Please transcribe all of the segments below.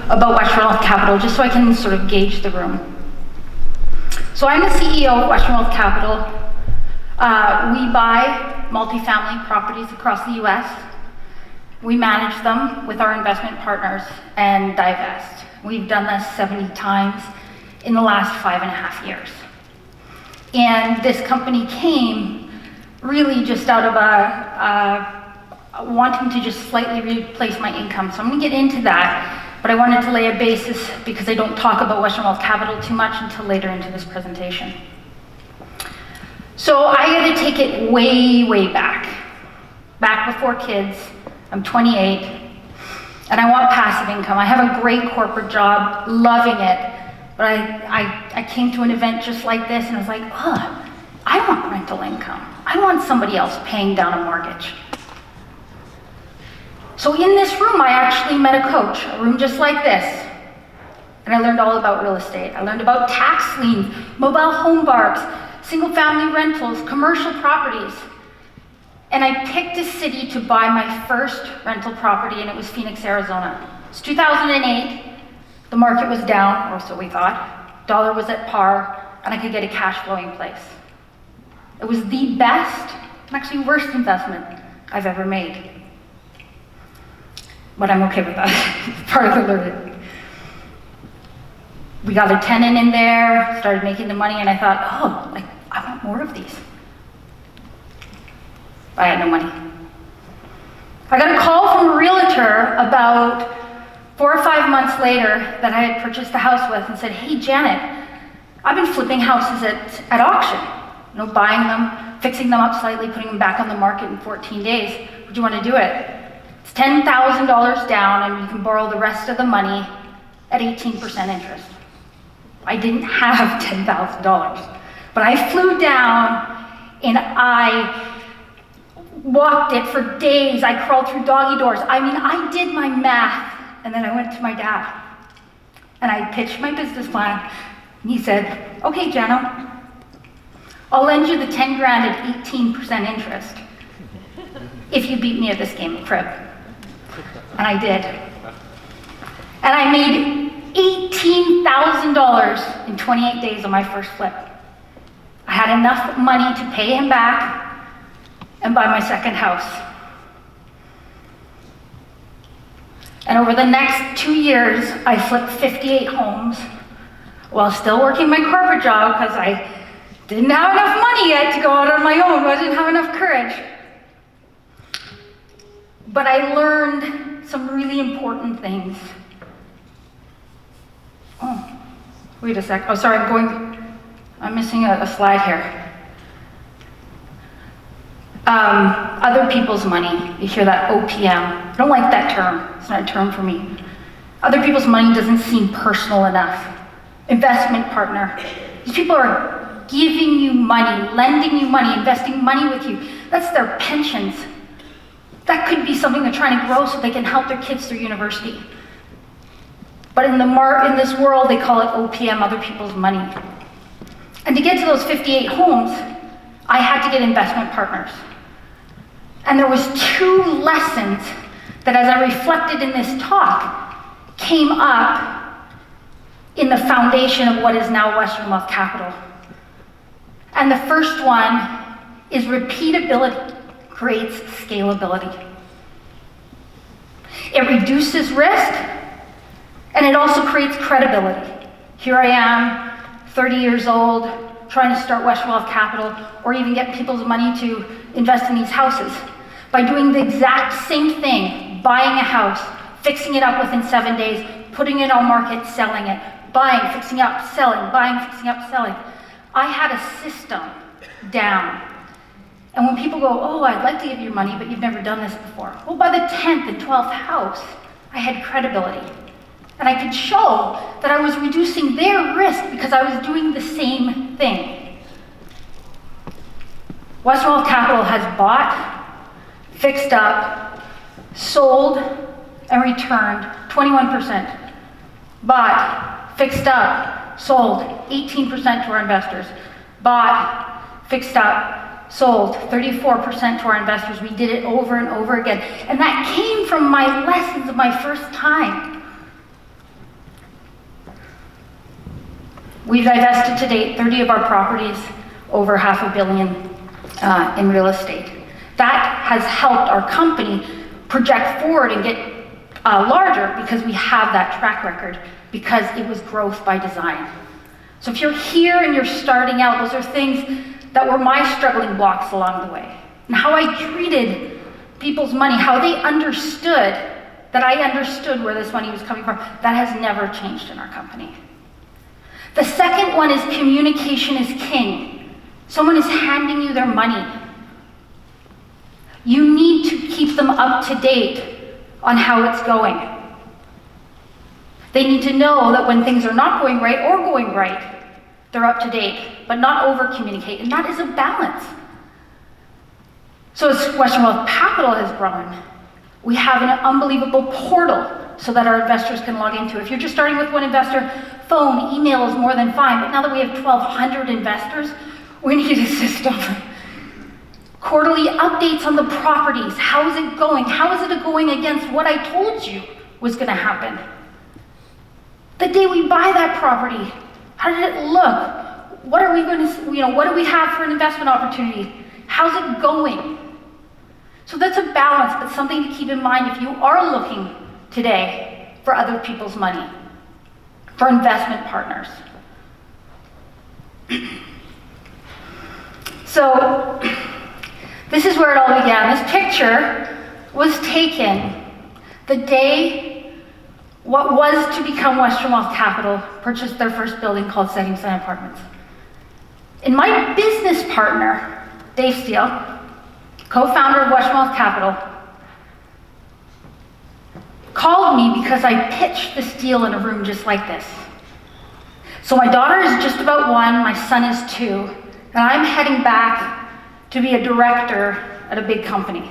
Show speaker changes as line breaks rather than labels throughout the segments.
about Western Wealth Capital, just so I can sort of gauge the room. So I'm the CEO of Western Wealth Capital. We buy multifamily properties across the US. We manage them with our investment partners and divest. We've done this 70 times in the last 5.5 years. And this company came really just out of wanting to just slightly replace my income. So I'm gonna get into that, but I wanted to lay a basis because I don't talk about Western Wealth Capital too much until later into this presentation. So I had to take it way, way back before kids. I'm 28, and I want passive income. I have a great corporate job, loving it, but I came to an event just like this and I was like, oh, I want rental income. I want somebody else paying down a mortgage. So in this room, I actually met a coach, a room just like this, and I learned all about real estate. I learned about tax liens, mobile home parks, single family rentals, commercial properties. And I picked a city to buy my first rental property, and it was Phoenix, Arizona. It's 2008. The market was down, or so we thought. Dollar was at par, and I could get a cash flowing place. It was the best, and actually worst investment I've ever made. But I'm okay with that. It's part of the learning. We got a tenant in there, started making the money, and I thought, oh, I want more of these. I had no money. I got a call from a realtor about 4 or 5 months later that I had purchased a house with and said, hey, Janet, I've been flipping houses at auction, buying them, fixing them up slightly, putting them back on the market in 14 days. Would you want to do it? It's $10,000 down, and you can borrow the rest of the money at 18% interest. I didn't have $10,000, but I flew down and I walked it for days. I crawled through doggy doors. I mean, I did my math, and then I went to my dad and I pitched my business plan, and he said, okay, Jano, I'll lend you the 10 grand at 18% interest if you beat me at this game of crib. And I did. And I made $18,000 in 28 days on my first flip. I had enough money to pay him back and buy my second house. And over the next 2 years, I flipped 58 homes while still working my corporate job because I didn't have enough money yet to go out on my own. I didn't have enough courage. But I learned some really important things. Oh, wait a sec. Oh, sorry, I'm missing a slide here. Other people's money. You hear that OPM. I don't like that term. It's not a term for me. Other people's money doesn't seem personal enough. Investment partner. These people are giving you money, lending you money, investing money with you. That's their pensions. That could be something they're trying to grow so they can help their kids through university. But in this world, they call it OPM, other people's money. And to get to those 58 homes, I had to get investment partners. And there was 2 lessons that, as I reflected in this talk, came up in the foundation of what is now Western Wealth Capital. And the first one is repeatability creates scalability. It reduces risk, and it also creates credibility. Here I am, 30 years old, trying to start Western Wealth Capital, or even get people's money to invest in these houses. By doing the exact same thing, buying a house, fixing it up within 7 days, putting it on market, selling it, buying, fixing up, selling, buying, fixing up, selling. I had a system down. And when people go, oh, I'd like to give you money, but you've never done this before. Well, by the 10th and 12th house, I had credibility. And I could show that I was reducing their risk because I was doing the same thing. Western Wealth Capital has bought, fixed up, sold, and returned 21%. Bought, fixed up, sold 18% to our investors. Bought, fixed up, sold 34% to our investors. We did it over and over again. And that came from my lessons of my first time. We've divested to date 30 of our properties, over $500 million in real estate. That has helped our company project forward and get larger because we have that track record, because it was growth by design. So if you're here and you're starting out, those are things that were my struggling blocks along the way. And how I treated people's money, how they understood that I understood where this money was coming from, that has never changed in our company. The second one is communication is king. Someone is handing you their money. You need to keep them up to date on how it's going. They need to know that when things are not going right or going right, they're up to date, but not over-communicate, and that is a balance. So as Western Wealth Capital has grown, we have an unbelievable portal so that our investors can log into. If you're just starting with one investor, phone, email is more than fine, but now that we have 1,200 investors, we need a system. Quarterly updates on the properties. How is it going? How is it going against what I told you was going to happen? The day we buy that property, how did it look? What are we going to, what do we have for an investment opportunity? How's it going? So that's a balance, but something to keep in mind if you are looking today for other people's money, for investment partners. So this is where it all began. This picture was taken the day what was to become Western Wealth Capital purchased their first building called Setting Sun Apartments. And my business partner, Dave Steele, co-founder of Western Wealth Capital, called me because I pitched this deal in a room just like this. So my daughter is just about 1, my son is 2, and I'm heading back to be a director at a big company.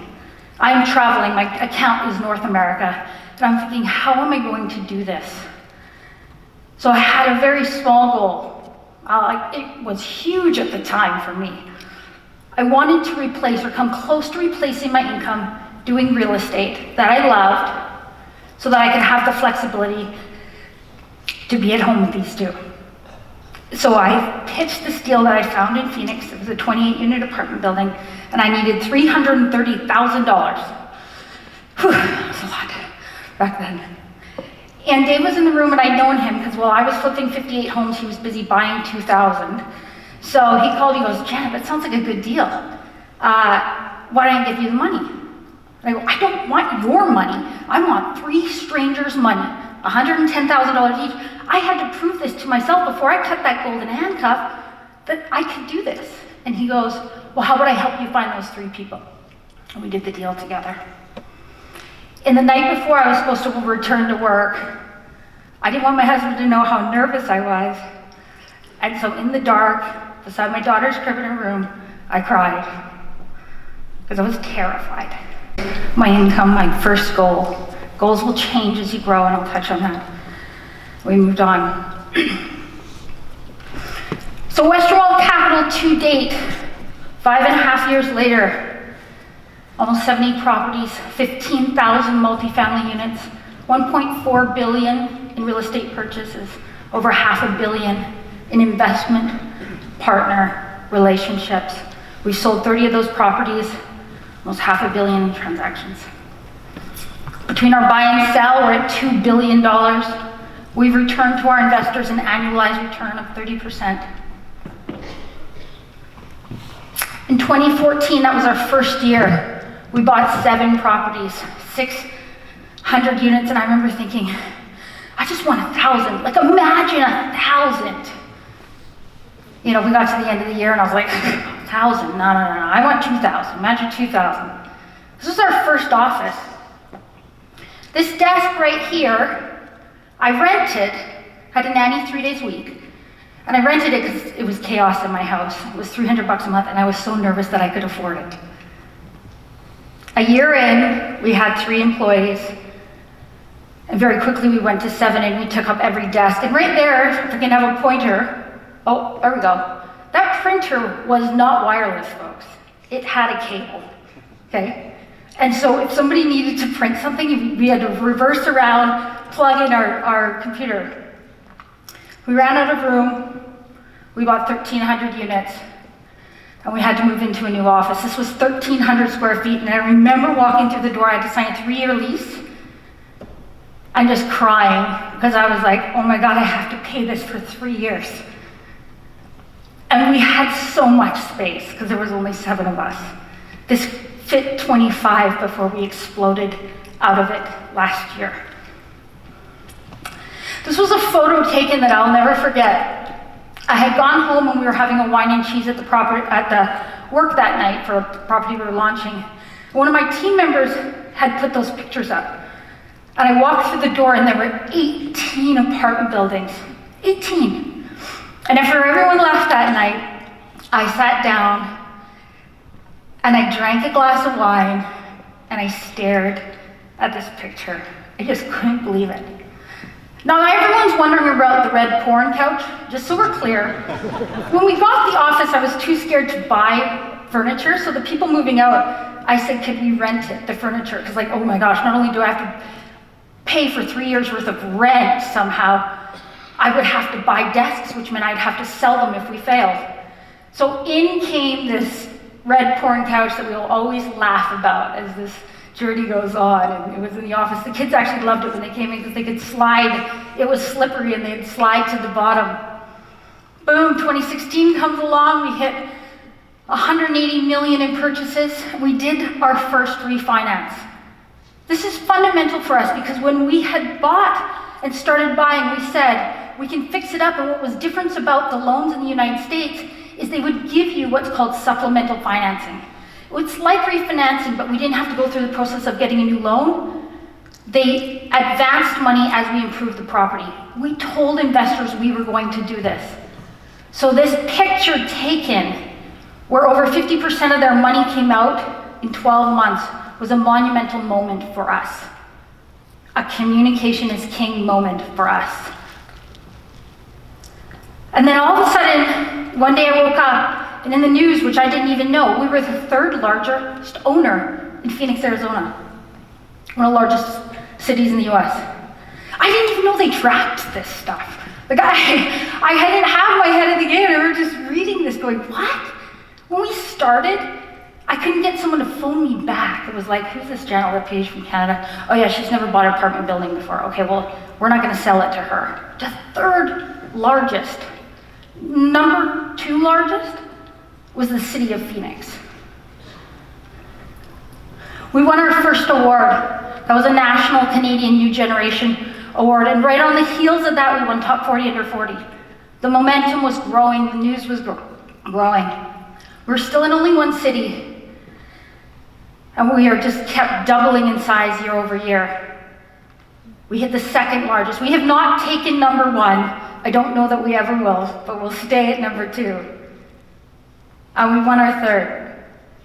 I'm traveling, my account is North America, and I'm thinking, how am I going to do this? So I had a very small goal. It was huge at the time for me. I wanted to replace or come close to replacing my income doing real estate that I loved so that I could have the flexibility to be at home with these two. So I pitched this deal that I found in Phoenix. It was a 28-unit apartment building, and I needed $330,000. Whew, that's a lot back then. And Dave was in the room, and I'd known him because while I was flipping 58 homes, he was busy buying 2,000. So he called me and goes, Janet, that sounds like a good deal. Why don't I give you the money? And I go, I don't want your money. I want 3 strangers' money, $110,000 each. I had to prove this to myself before I cut that golden handcuff that I could do this. And he goes, well, how about I help you find those 3 people? And we did the deal together. And the night before I was supposed to return to work, I didn't want my husband to know how nervous I was. And so in the dark, beside my daughter's crib in her room, I cried because I was terrified. My income, my first goal. Goals will change as you grow, and I'll touch on that. We moved on. So Western Wealth Capital to date, 5.5 years later, almost 70 properties, 15,000 multifamily units, $1.4 billion in real estate purchases, over $500 million in investment partner relationships. We sold 30 of those properties, almost $500 million in transactions. Between our buy and sell, we're at $2 billion. We've returned to our investors an annualized return of 30%. In 2014, that was our first year. We bought 7 properties, 600 units, and I remember thinking, I just want 1,000. Like, imagine 1,000. We got to the end of the year, and I was like, 1,000? No. I want 2,000. Imagine 2,000. This was our first office. This desk right here, I rented, had a nanny 3 days a week, and I rented it because it was chaos in my house. It was $300 a month, and I was so nervous that I could afford it. A year in, we had 3 employees, and very quickly we went to 7, and we took up every desk. And right there, if I can have a pointer, oh, there we go. That printer was not wireless, folks. It had a cable, okay? And so if somebody needed to print something, we had to reverse around, plug in our computer. We ran out of room. We bought 1,300 units, and we had to move into a new office. This was 1,300 square feet, and I remember walking through the door. I had to sign a 3-year lease, and just crying, because I was like, oh my God, I have to pay this for 3 years. And we had so much space, because there was only 7 of us. This fit 25 before we exploded out of it last year. This was a photo taken that I'll never forget. I had gone home and we were having a wine and cheese at the work that night for a property we were launching. One of my team members had put those pictures up. And I walked through the door and there were 18 apartment buildings. 18. And after everyone left that night, I sat down and I drank a glass of wine and I stared at this picture. I just couldn't believe it. Now everyone's wondering about the red porn couch. Just so we're clear, when we got the office, I was too scared to buy furniture, so the people moving out, I said, could we rent it, the furniture? Because like, oh my gosh, not only do I have to pay for 3 years worth of rent somehow, I would have to buy desks, which meant I'd have to sell them if we failed. So in came this red porn couch that we'll always laugh about as this journey goes on, and it was in the office. The kids actually loved it when they came in because they could slide. It was slippery and they'd slide to the bottom. Boom, 2016 comes along, we hit 180 million in purchases. We did our first refinance. This is fundamental for us because when we had bought and started buying, we said, we can fix it up, and what was different about the loans in the United States is they would give you what's called supplemental financing. It's like refinancing, but we didn't have to go through the process of getting a new loan. They advanced money as we improved the property. We told investors we were going to do this. So this picture taken, where over 50% of their money came out in 12 months, was a monumental moment for us. A communication is king moment for us. And then all of a sudden, one day I woke up, and in the news, which I didn't even know, we were the 3rd largest owner in Phoenix, Arizona. One of the largest cities in the US. I didn't even know they tracked this stuff. Like I didn't have my head in the game. I remember just reading this going, what? When we started, I couldn't get someone to phone me back. It was like, who's this Janet LePage from Canada? Oh yeah, she's never bought an apartment building before. Okay, well, we're not gonna sell it to her. The 3rd largest. Number 2 largest was the city of Phoenix. We won our first award. That was a National Canadian New Generation Award, and right on the heels of that, we won Top 40 Under 40. The momentum was growing, the news was growing. We're still in only one city, and we are just kept doubling in size year over year. We hit the 2nd largest. We have not taken number 1. I don't know that we ever will, but we'll stay at number 2. And we won our 3rd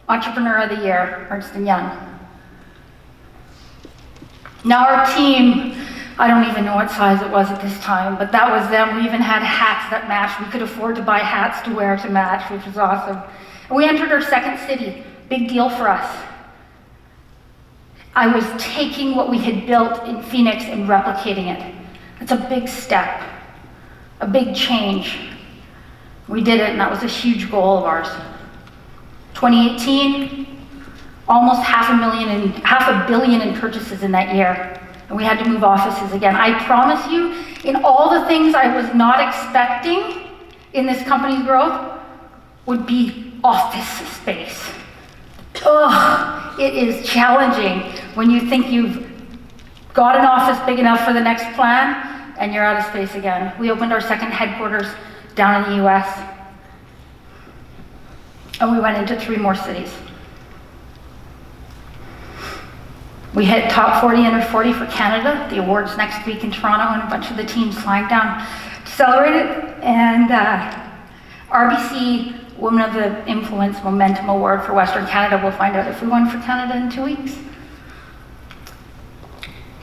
Entrepreneur of the Year, Ernst & Young. Now our team, I don't even know what size it was at this time, but that was them. We even had hats that matched. We could afford to buy hats to wear to match, which was awesome. And we entered our 2nd city. Big deal for us. I was taking what we had built in Phoenix and replicating it. It's a big step, a big change. We did it, and that was a huge goal of ours. 2018, almost half a billion in purchases in that year, and we had to move offices again. I promise you, in all the things I was not expecting in this company's growth, would be office space. Ugh, it is challenging when you think you've got an office big enough for the next plan, and you're out of space again. We opened our 2nd headquarters down in the US, and we went into 3 more cities. We hit Top 40 Under 40 for Canada, the awards next week in Toronto, and a bunch of the teams flying down to celebrate it, and RBC Women of the Influence Momentum Award for Western Canada. We'll find out if we won for Canada in 2 weeks.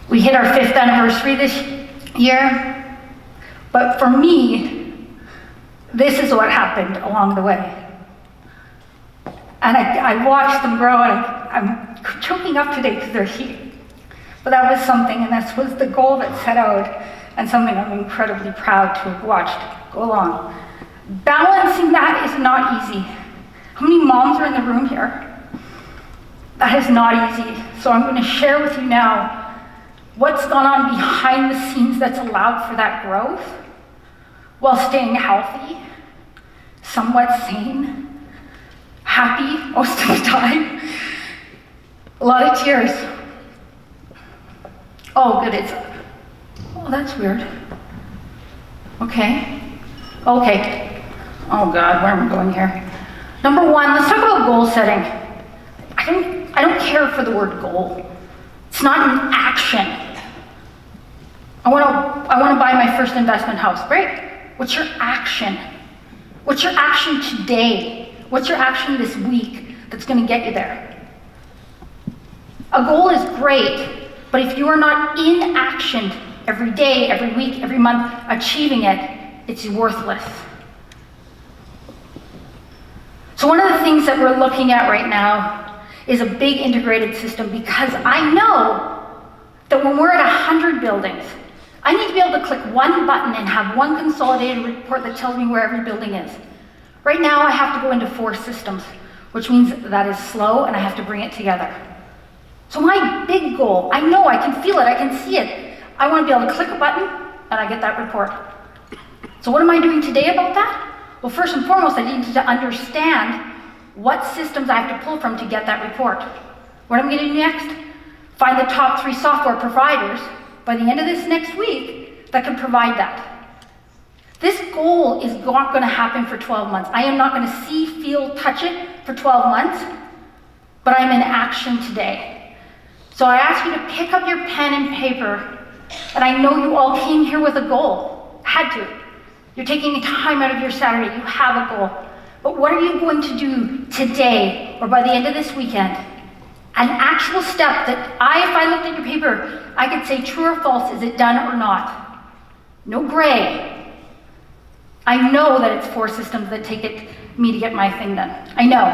We hit our 5th anniversary this year, but for me, this is what happened along the way. And I watched them grow, and I'm choking up today because they're here. But that was something, and that was the goal that set out, and something I'm incredibly proud to have watched go along. Balancing that is not easy. How many moms are in the room here? That is not easy. So I'm going to share with you now what's gone on behind the scenes that's allowed for that growth while staying healthy, somewhat sane, happy most of the time. A lot of tears. Oh, good, oh, that's weird. Okay. Oh God, where am I going here? Number one, let's talk about goal setting. I don't care for the word goal. It's not an action. I want to buy my first investment house. Great. What's your action? What's your action today? What's your action this week that's going to get you there? A goal is great, but if you are not in action every day, every week, every month, achieving it, it's worthless. So one of the things that we're looking at right now is a big integrated system, because I know that when we're at 100 buildings, I need to be able to click one button and have one consolidated report that tells me where every building is. Right now I have to go into 4 systems, which means that is slow and I have to bring it together. So my big goal, I know, I can feel it, I can see it. I want to be able to click a button and I get that report. So what am I doing today about that? Well, first and foremost, I need to understand what systems I have to pull from to get that report. What am I going to do next? Find the top 3 software providers by the end of this next week that can provide that. This goal is not going to happen for 12 months. I am not going to see, feel, touch it for 12 months, but I'm in action today. So I ask you to pick up your pen and paper, and I know you all came here with a goal. Had to. You're taking time out of your Saturday. You have a goal. But what are you going to do today or by the end of this weekend? An actual step that if I looked at your paper, I could say true or false, is it done or not? No gray. I know that it's 4 systems that take me to get my thing done. I know.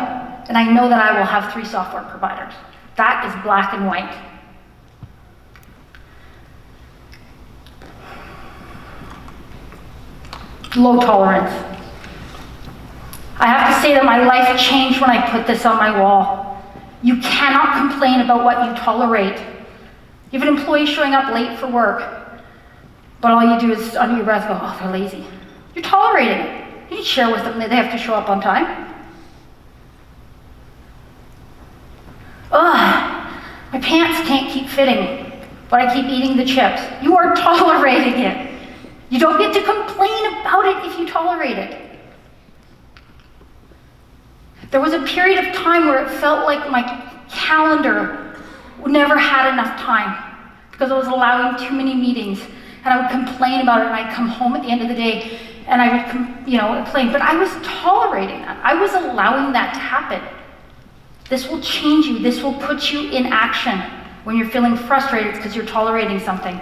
And I know that I will have 3 software providers. That is black and white. Low tolerance. I have to say that my life changed when I put this on my wall. You cannot complain about what you tolerate. You have an employee showing up late for work, but all you do is under your breath go, oh, they're lazy. You're tolerating it. You didn't share with them that they have to show up on time. Ugh, my pants can't keep fitting, but I keep eating the chips. You are tolerating it. You don't get to complain about it if you tolerate it. There was a period of time where it felt like my calendar never had enough time because I was allowing too many meetings, and I would complain about it, and I'd come home at the end of the day and I would complain, but I was tolerating that. I was allowing that to happen. This will change you. This will put you in action when you're feeling frustrated because you're tolerating something.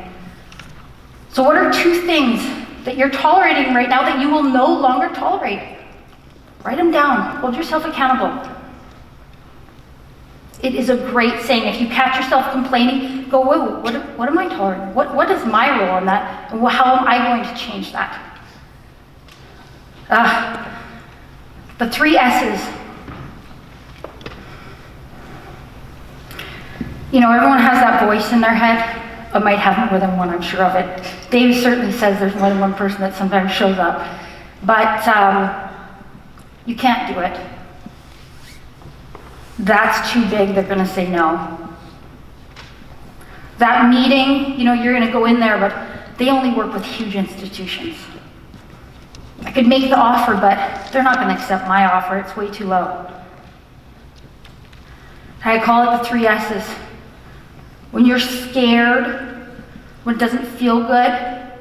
So what are 2 things that you're tolerating right now that you will no longer tolerate? Write them down. Hold yourself accountable. It is a great saying. If you catch yourself complaining, go, whoa, what am I tolerating? What is my role in that? And how am I going to change that? The 3 S's. Everyone has that voice in their head. I might have more than one, I'm sure of it. Dave certainly says there's more than one person that sometimes shows up. But you can't do it. That's too big, they're going to say no. That meeting, you're going to go in there, but they only work with huge institutions. I could make the offer, but they're not going to accept my offer. It's way too low. I call it the 3 S's. When you're scared, when it doesn't feel good,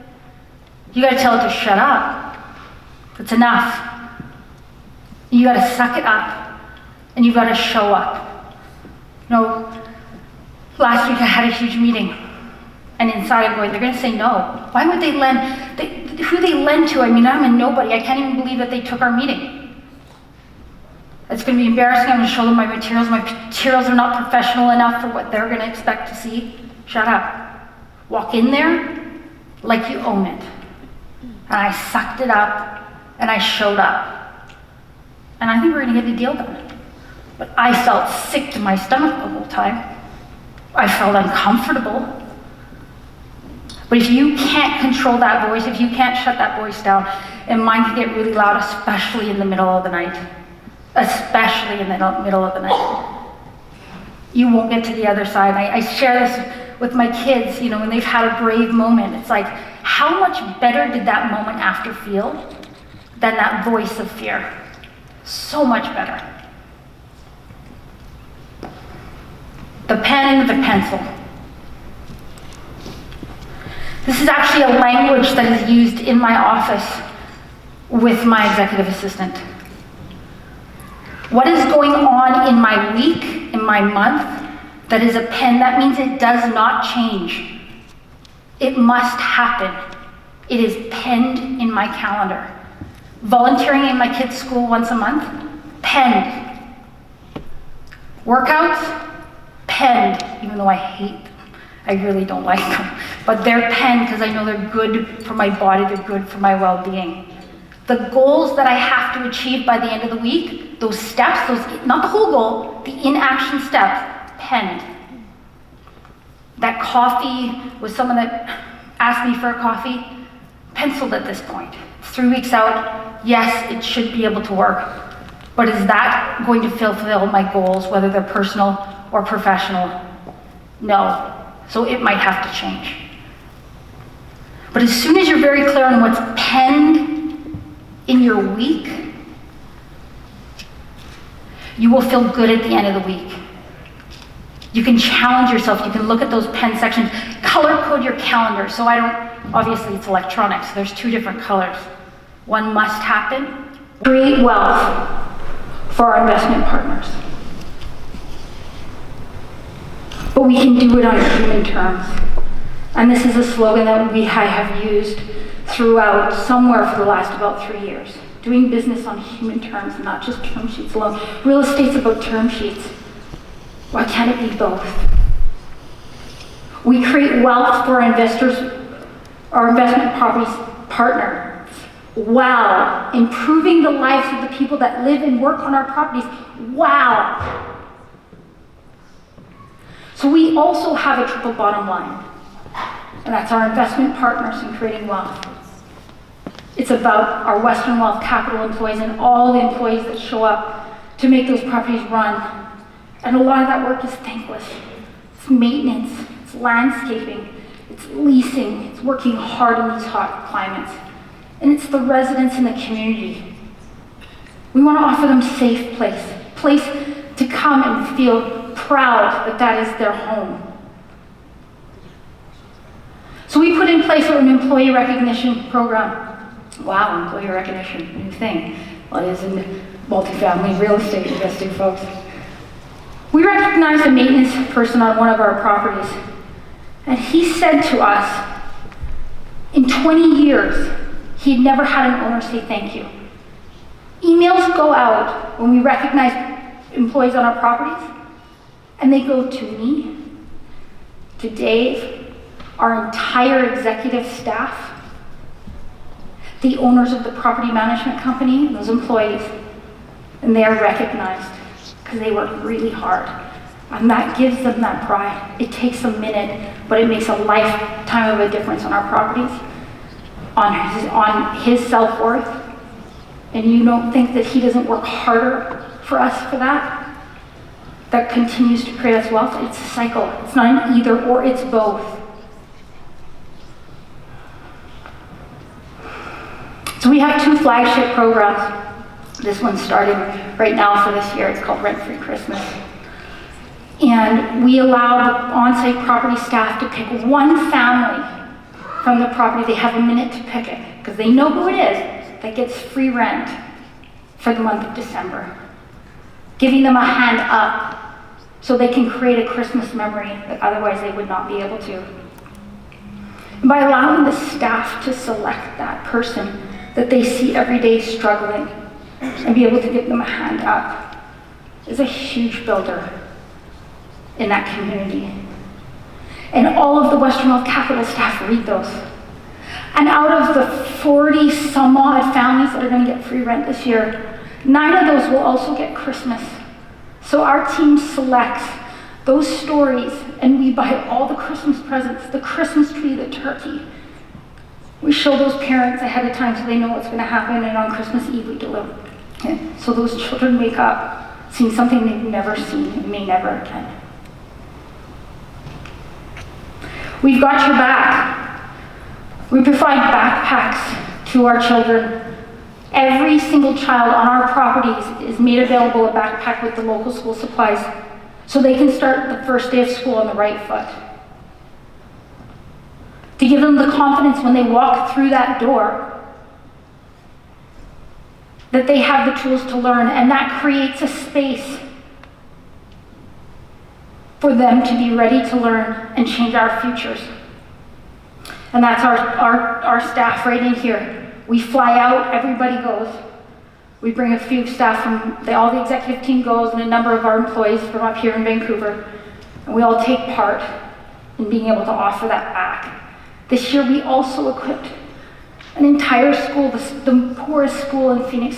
you got to tell it to shut up. It's enough. You got to suck it up, and you got to show up. Last week I had a huge meeting, and inside I'm going, they're going to say no. Why would they lend? Who they lend to? I'm a nobody. I can't even believe that they took our meeting. It's going to be embarrassing. I'm going to show them my materials. My materials are not professional enough for what they're going to expect to see. Shut up. Walk in there like you own it. And I sucked it up, and I showed up. And I think we're gonna get the deal done. But I felt sick to my stomach the whole time. I felt uncomfortable. But if you can't control that voice, if you can't shut that voice down, and mine can get really loud, especially in the middle of the night, especially in the middle of the night, you won't get to the other side. I share this with my kids, when they've had a brave moment. It's like, how much better did that moment after feel than that voice of fear? So much better. The pen and the pencil. This is actually a language that is used in my office with my executive assistant. What is going on in my week, in my month, that is a pen, that means it does not change. It must happen. It is penned in my calendar. Volunteering in my kids' school once a month, penned. Workouts, penned, even though I hate them. I really don't like them. But they're penned because I know they're good for my body, they're good for my well-being. The goals that I have to achieve by the end of the week, those steps, not the whole goal, the in-action steps, penned. That coffee with someone that asked me for a coffee, penciled at this point. It's 3 weeks out. Yes, it should be able to work. But is that going to fulfill my goals, whether they're personal or professional? No. So it might have to change. But as soon as you're very clear on what's penned in your week, you will feel good at the end of the week. You can challenge yourself. You can look at those pen sections. Color code your calendar. So obviously it's electronic, so there's 2 different colors. One must happen. Create wealth for our investment partners. But we can do it on human terms. And this is a slogan that I have used throughout somewhere for the last about 3 years. Doing business on human terms, not just term sheets alone. Real estate's about term sheets. Why can't it be both? We create wealth for our investors, our investment properties partners, while improving the lives of the people that live and work on our properties. Wow. So we also have a triple bottom line, and that's our investment partners in creating wealth. It's about our Western Wealth Capital employees and all the employees that show up to make those properties run. And a lot of that work is thankless. It's maintenance, it's landscaping, it's leasing, it's working hard in these hot climates. And it's the residents in the community. We want to offer them a safe place to come and feel proud that that is their home. So we put in place an employee recognition program. Wow, employee recognition, new thing. Well, it is in multifamily real estate investing, folks. We recognized a maintenance person on one of our properties, and he said to us, in 20 years, he'd never had an owner say thank you. Emails go out when we recognize employees on our properties, and they go to me, to Dave, our entire executive staff, the owners of the property management company, and those employees, and they are recognized because they work really hard. And that gives them that pride. It takes a minute, but it makes a lifetime of a difference on our properties, on his self-worth. And you don't think that he doesn't work harder for us for that? That continues to create us wealth. It's a cycle. It's not an either or, it's both. So we have 2 flagship programs. This one's starting right now for this year. It's called Rent-Free Christmas. And we allow on-site property staff to pick one family from the property. They have a minute to pick it because they know who it is that gets free rent for the month of December. Giving them a hand up so they can create a Christmas memory that otherwise they would not be able to. And by allowing the staff to select that person that they see every day struggling and be able to give them a hand up is a huge builder in that community. And all of the Western Wealth Capital staff read those. And out of the 40 some odd families that are going to get free rent this year, 9 of those will also get Christmas. So our team selects those stories and we buy all the Christmas presents, the Christmas tree, the turkey. We show those parents ahead of time so they know what's going to happen, and on Christmas Eve we deliver. Okay? So those children wake up seeing something they've never seen and may never again. We've got your back. We provide backpacks to our children. Every single child on our properties is made available a backpack with the local school supplies so they can start the first day of school on the right foot. To give them the confidence when they walk through that door that they have the tools to learn, and that creates a space for them to be ready to learn and change our futures. And that's our staff right in here. We fly out, everybody goes. We bring a few staff from, all the executive team goes, and a number of our employees from up here in Vancouver, and we all take part in being able to offer that back. This year we also equipped an entire school, the poorest school in Phoenix,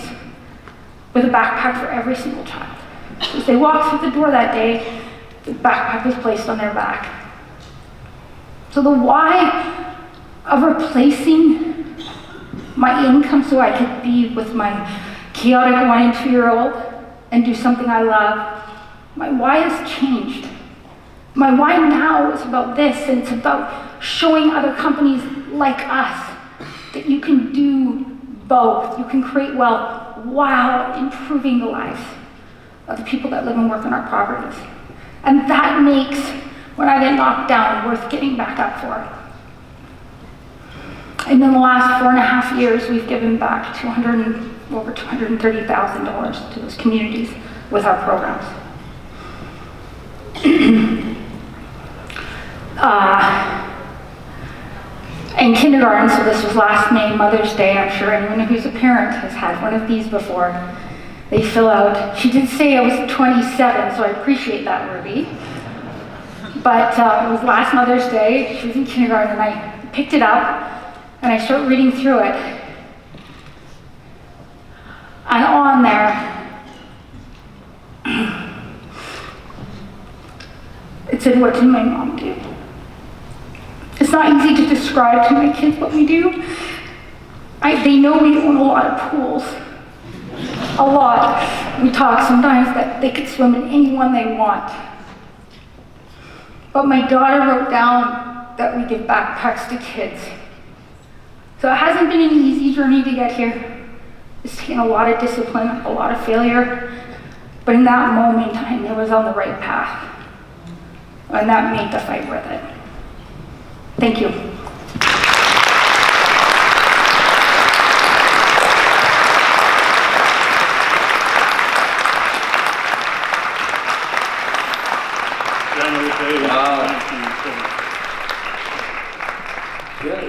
with a backpack for every single child. So as they walked through the door that day, the backpack was placed on their back. So the why of replacing my income so I could be with my chaotic 1 and 2-year-old and do something I love, my why has changed. My why now is about this, and it's about showing other companies like us that you can do both. You can create wealth while improving the lives of the people that live and work on our properties. And that makes, when I get knocked down, worth getting back up for. And in the last 4.5 years, we've given back over $230,000 to those communities with our programs. In kindergarten, so this was last May, Mother's Day, I'm sure anyone who's a parent has had one of these before. They fill out, she did say I was 27, so I appreciate that, Ruby. But it was last Mother's Day, she was in kindergarten, and I picked it up, and I start reading through it. And on there, it said, "What did my mom do?" It's not easy to describe to my kids what we do. They know we own a lot of pools. A lot. We talk sometimes that they could swim in any one they want. But my daughter wrote down that we give backpacks to kids. So it hasn't been an easy journey to get here. It's taken a lot of discipline, a lot of failure. But in that moment, I knew I was on the right path. And that made the fight worth it. Thank you.
LePage, thank you so much. Yeah,